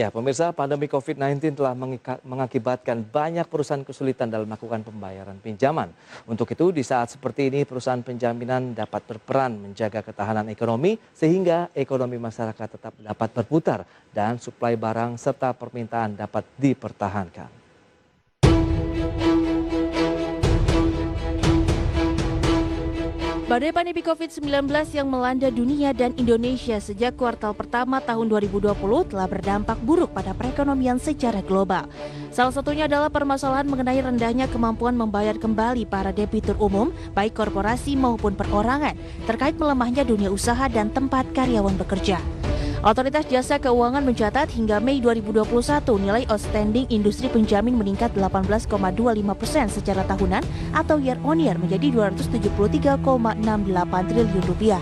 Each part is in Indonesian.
Ya, pemirsa, pandemi COVID-19 telah mengakibatkan banyak perusahaan kesulitan dalam melakukan pembayaran pinjaman. Untuk itu, di saat seperti ini, perusahaan penjaminan dapat berperan menjaga ketahanan ekonomi sehingga ekonomi masyarakat tetap dapat berputar dan suplai barang serta permintaan dapat dipertahankan. Badai pandemi COVID-19 yang melanda dunia dan Indonesia sejak kuartal pertama tahun 2020 telah berdampak buruk pada perekonomian secara global. Salah satunya adalah permasalahan mengenai rendahnya kemampuan membayar kembali para debitur umum, baik korporasi maupun perorangan, terkait melemahnya dunia usaha dan tempat karyawan bekerja. Otoritas Jasa Keuangan mencatat hingga Mei 2021 nilai outstanding industri penjamin meningkat 18,25% secara tahunan atau year on year menjadi 273,68 triliun rupiah.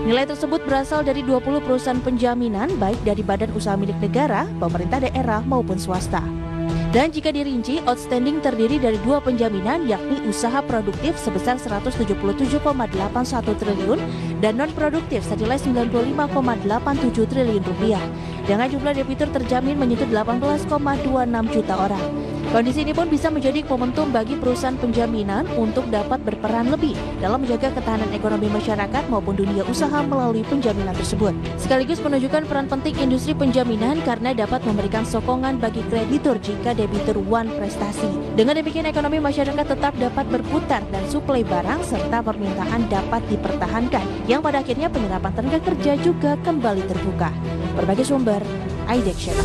Nilai tersebut berasal dari 20 perusahaan penjaminan baik dari badan usaha milik negara, pemerintah daerah maupun swasta. Dan jika dirinci, outstanding terdiri dari dua penjaminan yakni usaha produktif sebesar 177,81 triliun dan non-produktif senilai 95,87 triliun rupiah. Dengan jumlah debitur terjamin menyentuh 18,26 juta orang. Kondisi ini pun bisa menjadi momentum bagi perusahaan penjaminan untuk dapat berperan lebih dalam menjaga ketahanan ekonomi masyarakat maupun dunia usaha melalui penjaminan tersebut. Sekaligus menunjukkan peran penting industri penjaminan karena dapat memberikan sokongan bagi kreditur jika debitur one prestasi. Dengan demikian ekonomi masyarakat tetap dapat berputar dan suplai barang serta permintaan dapat dipertahankan, yang pada akhirnya penyerapan tenaga kerja juga kembali terbuka. Berbagai sumber, Aidek Syed.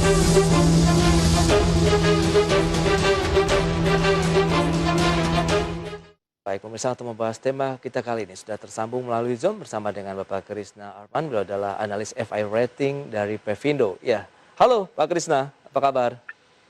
Baik, pemirsa, untuk membahas tema kita kali ini sudah tersambung melalui Zoom bersama dengan Bapak Krisna Arman. Beliau adalah analis FI rating dari Pevindo. Ya, halo Pak Krisna, apa kabar?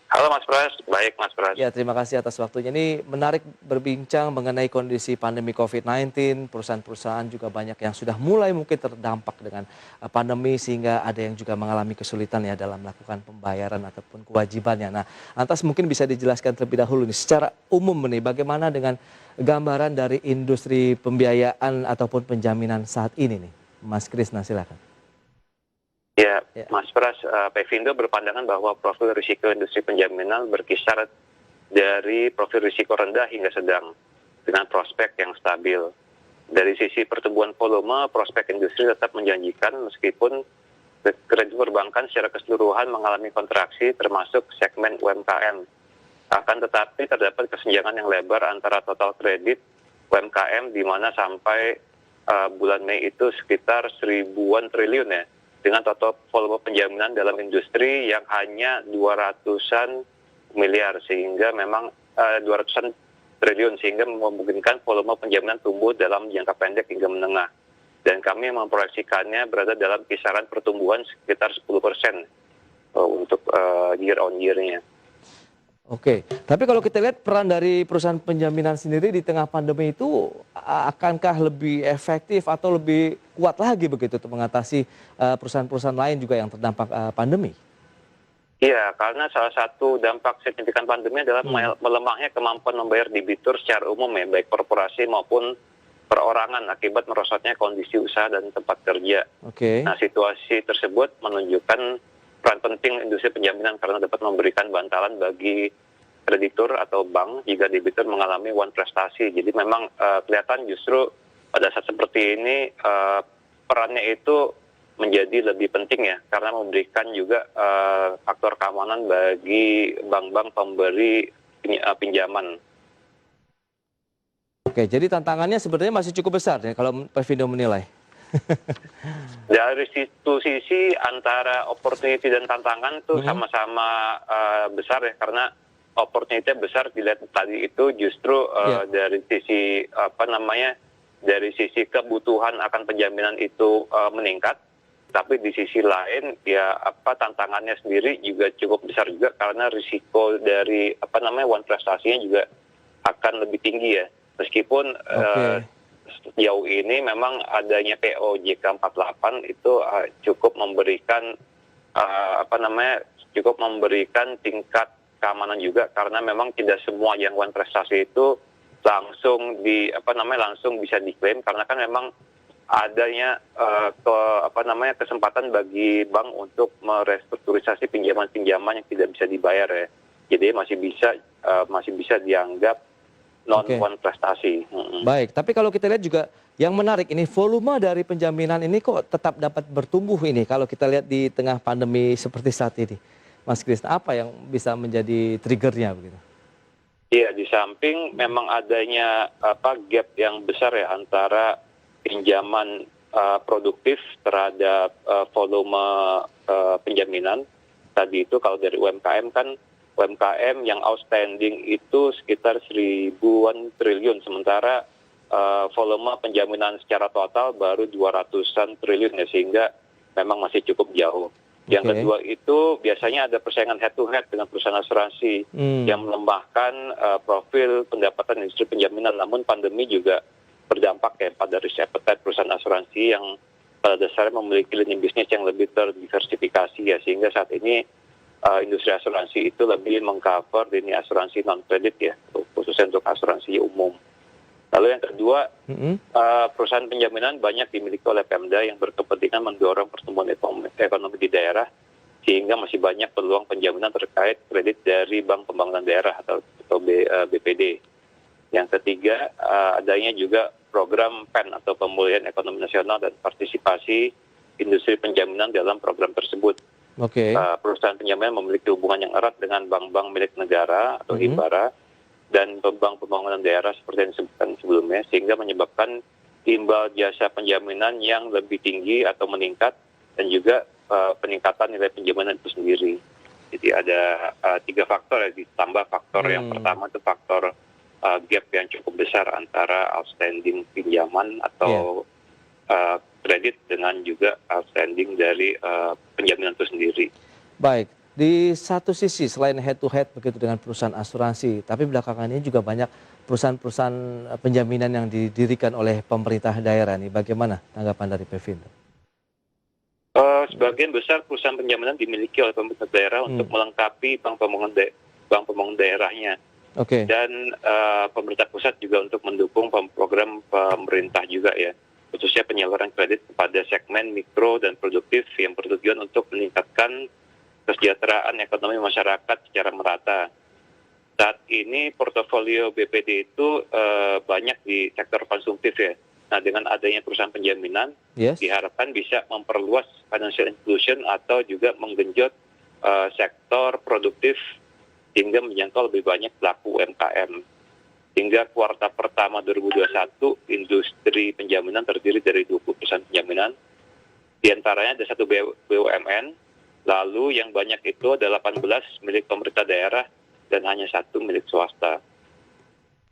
Halo Mas Pras, baik Mas Pras. Ya, terima kasih atas waktunya. Ini menarik berbincang mengenai kondisi pandemi COVID-19. Perusahaan-perusahaan juga banyak yang sudah mulai mungkin terdampak dengan pandemi sehingga ada yang juga mengalami kesulitan ya dalam melakukan pembayaran ataupun kewajibannya. Nah, lantas mungkin bisa dijelaskan terlebih dahulu nih secara umum nih bagaimana dengan gambaran dari industri pembiayaan ataupun penjaminan saat ini nih. Mas Krisna, silakan. Ya, Mas Pras, Pevindo berpandangan bahwa profil risiko industri penjaminan berkisar dari profil risiko rendah hingga sedang dengan prospek yang stabil. Dari sisi pertumbuhan volume, prospek industri tetap menjanjikan meskipun kredit perbankan secara keseluruhan mengalami kontraksi termasuk segmen UMKM. Akan tetapi terdapat kesenjangan yang lebar antara total kredit UMKM di mana sampai bulan Mei itu sekitar 1000-an triliun ya, dengan total volume penjaminan dalam industri yang hanya 200-an miliar, sehingga memang 200-an triliun, sehingga memungkinkan volume penjaminan tumbuh dalam jangka pendek hingga menengah. Dan kami memproyeksikannya berada dalam kisaran pertumbuhan sekitar 10% untuk year on year-nya. Oke, tapi kalau kita lihat peran dari perusahaan penjaminan sendiri di tengah pandemi itu akankah lebih efektif atau lebih kuat lagi begitu untuk mengatasi perusahaan-perusahaan lain juga yang terdampak pandemi? Iya, karena salah satu dampak signifikan pandemi adalah melemahnya kemampuan membayar debitur secara umum ya, baik korporasi maupun perorangan akibat merosotnya kondisi usaha dan tempat kerja. Oke. Nah, situasi tersebut menunjukkan peran penting industri penjaminan karena dapat memberikan bantalan bagi kreditur atau bank jika debitur mengalami one prestasi. Jadi memang kelihatan justru pada saat seperti ini perannya itu menjadi lebih penting ya, karena memberikan juga faktor keamanan bagi bank-bank pemberi pinjaman. Oke, jadi tantangannya sebenarnya masih cukup besar ya kalau Pevindo menilai. Dari situ sisi antara opportunity dan tantangan tuh sama-sama besar ya, karena opportunity besar dilihat tadi itu justru dari sisi dari sisi kebutuhan akan penjaminan itu meningkat, tapi di sisi lain ya tantangannya sendiri juga cukup besar juga karena risiko dari one prestasinya juga akan lebih tinggi ya, meskipun sejauh ini memang adanya POJK 48 itu cukup memberikan cukup memberikan tingkat keamanan juga, karena memang tidak semua yang one prestasi itu langsung langsung bisa diklaim, karena kan memang adanya kesempatan bagi bank untuk merestrukturisasi pinjaman-pinjaman yang tidak bisa dibayar ya. Jadi masih bisa dianggap non prestasi. Baik, tapi kalau kita lihat juga yang menarik ini volume dari penjaminan ini kok tetap dapat bertumbuh ini kalau kita lihat di tengah pandemi seperti saat ini. Mas Kris, apa yang bisa menjadi triggernya begitu? Iya, di samping memang adanya gap yang besar ya antara pinjaman produktif terhadap volume penjaminan. Tadi itu kalau dari UMKM kan UMKM yang outstanding itu sekitar 1.000-an triliun, sementara volume penjaminan secara total baru 200-an triliun ya, sehingga memang masih cukup jauh. Yang kedua itu biasanya ada persaingan head to head dengan perusahaan asuransi yang melemahkan profil pendapatan industri penjaminan. Namun pandemi juga berdampak ya pada risk appetite perusahaan asuransi yang pada dasarnya memiliki lini bisnis yang lebih terdiversifikasi ya, sehingga saat ini industri asuransi itu lebih mengcover lini asuransi non kredit ya, khususnya untuk asuransi umum. Lalu yang kedua, perusahaan penjaminan banyak dimiliki oleh Pemda yang berkepentingan mendorong pertumbuhan ekonomi di daerah, sehingga masih banyak peluang penjaminan terkait kredit dari Bank Pembangunan Daerah atau BPD. Yang ketiga, adanya juga program PEN atau Pemulihan Ekonomi Nasional dan partisipasi industri penjaminan dalam program tersebut. Perusahaan penjaminan memiliki hubungan yang erat dengan bank-bank milik negara atau Himbara dan bank pembangunan daerah seperti yang disebutkan sebelumnya, sehingga menyebabkan imbal jasa penjaminan yang lebih tinggi atau meningkat, dan juga peningkatan nilai penjaminan itu sendiri. Jadi ada 3 faktor ya, ditambah faktor yang pertama itu faktor gap yang cukup besar antara outstanding pinjaman atau kredit dengan juga outstanding dari penjaminan itu sendiri. Baik, di satu sisi selain head to head begitu dengan perusahaan asuransi, tapi belakangan ini juga banyak perusahaan-perusahaan penjaminan yang didirikan oleh pemerintah daerah nih. Bagaimana tanggapan dari Pevindo? Sebagian besar perusahaan penjaminan dimiliki oleh pemerintah daerah untuk melengkapi bank pembangunan daerahnya. Dan pemerintah pusat juga untuk mendukung program pemerintah juga ya, khususnya penyaluran kredit kepada segmen mikro dan produktif yang bertujuan untuk meningkatkan kesejahteraan ekonomi masyarakat secara merata. Saat ini portofolio BPD itu banyak di sektor konsumtif ya. Nah, dengan adanya perusahaan penjaminan, diharapkan bisa memperluas financial inclusion atau juga menggenjot sektor produktif hingga menjangkau lebih banyak pelaku UMKM. Hingga kuartal pertama 2021, industri penjaminan terdiri dari 20 perusahaan penjaminan. Di antaranya ada 1 BUMN, lalu yang banyak itu ada 18 milik pemerintah daerah dan hanya 1 milik swasta.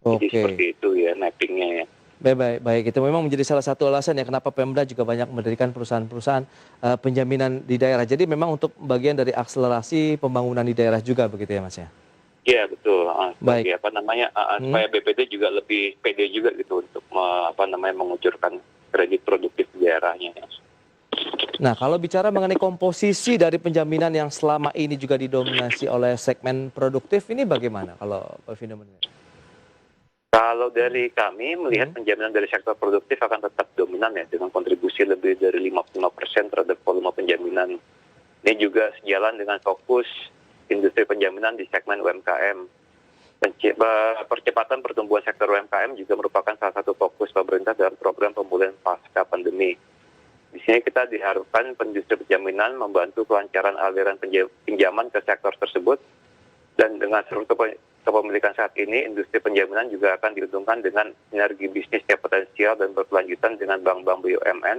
Jadi seperti itu ya mappingnya ya. Baik, itu memang menjadi salah satu alasan ya kenapa Pemda juga banyak mendirikan perusahaan-perusahaan penjaminan di daerah. Jadi memang untuk bagian dari akselerasi pembangunan di daerah juga begitu ya Mas ya? Iya betul. Baik. Supaya BPD juga lebih pede juga gitu untuk mengucurkan kredit produktif di daerahnya. Nah, kalau bicara mengenai komposisi dari penjaminan yang selama ini juga didominasi oleh segmen produktif, ini bagaimana kalau Pak Vindo menilai? Kalau dari kami melihat penjaminan dari sektor produktif akan tetap dominan ya, dengan kontribusi lebih dari 55% terhadap volume penjaminan. Ini juga sejalan dengan fokus industri penjaminan di segmen UMKM. Percepatan pertumbuhan sektor UMKM juga merupakan salah satu fokus pemerintah dalam program pemulihan pasca pandemi. Di sini kita diharapkan industri penjaminan membantu kelancaran aliran pinjaman ke sektor tersebut, dan dengan struktur kepemilikan saat ini, industri penjaminan juga akan diuntungkan dengan sinergi bisnis yang potensial dan berkelanjutan dengan bank-bank BUMN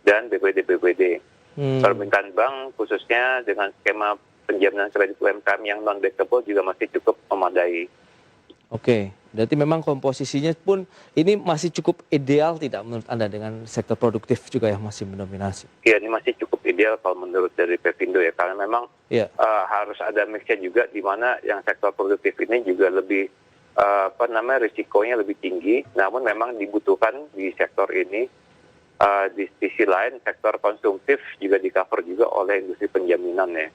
dan BPD-BPD. Permintaan bank khususnya dengan skema penjaminan kredit UMKM yang non-bankable juga masih cukup memadai. Berarti memang komposisinya pun ini masih cukup ideal tidak menurut Anda dengan sektor produktif juga yang masih mendominasi? Iya, ini masih cukup ideal kalau menurut dari Pevindo ya, karena memang harus ada mixnya juga di mana yang sektor produktif ini juga lebih risikonya lebih tinggi, namun memang dibutuhkan di sektor ini. Di sisi lain sektor konsumtif juga di-cover juga oleh industri penjaminan ya.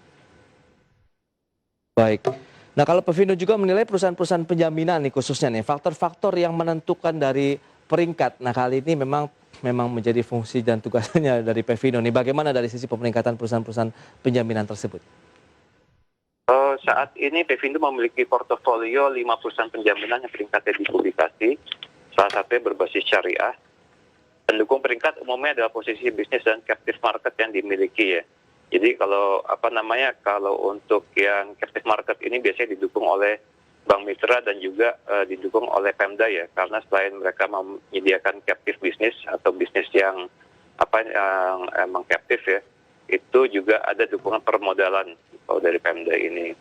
Baik. Nah, kalau Pevindo juga menilai perusahaan-perusahaan penjaminan nih khususnya nih, faktor-faktor yang menentukan dari peringkat. Nah, kali ini memang menjadi fungsi dan tugasnya dari Pevindo nih. Bagaimana dari sisi pemeringkatan perusahaan-perusahaan penjaminan tersebut? Saat ini Pevindo memiliki portofolio 5 perusahaan penjaminan yang peringkatnya dipublikasi. Salah satunya berbasis syariah. Pendukung peringkat umumnya adalah posisi bisnis dan captive market yang dimiliki ya. Jadi kalau kalau untuk yang captive market ini biasanya didukung oleh bank mitra dan juga didukung oleh Pemda ya. Karena selain mereka menyediakan captive bisnis atau bisnis yang emang captive ya, itu juga ada dukungan permodalan kalau dari Pemda ini.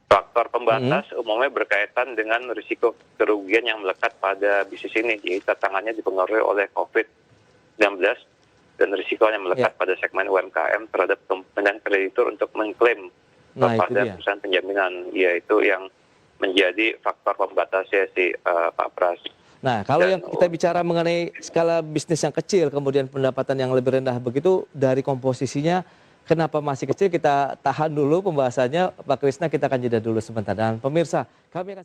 Faktor pembatas umumnya berkaitan dengan risiko kerugian yang melekat pada bisnis ini. Jadi tantangannya dipengaruhi oleh COVID-19 dan risiko yang melekat pada segmen UMKM terhadap kemudian kreditur untuk mengklaim kepada perusahaan penjaminan. Yaitu yang menjadi faktor pembatasnya si Pak Pras. Nah, kalau yang kita bicara mengenai skala bisnis yang kecil, kemudian pendapatan yang lebih rendah begitu, dari komposisinya kenapa masih kecil, kita tahan dulu pembahasannya. Pak Krisna, kita akan jeda dulu sebentar. Dan pemirsa, kami akan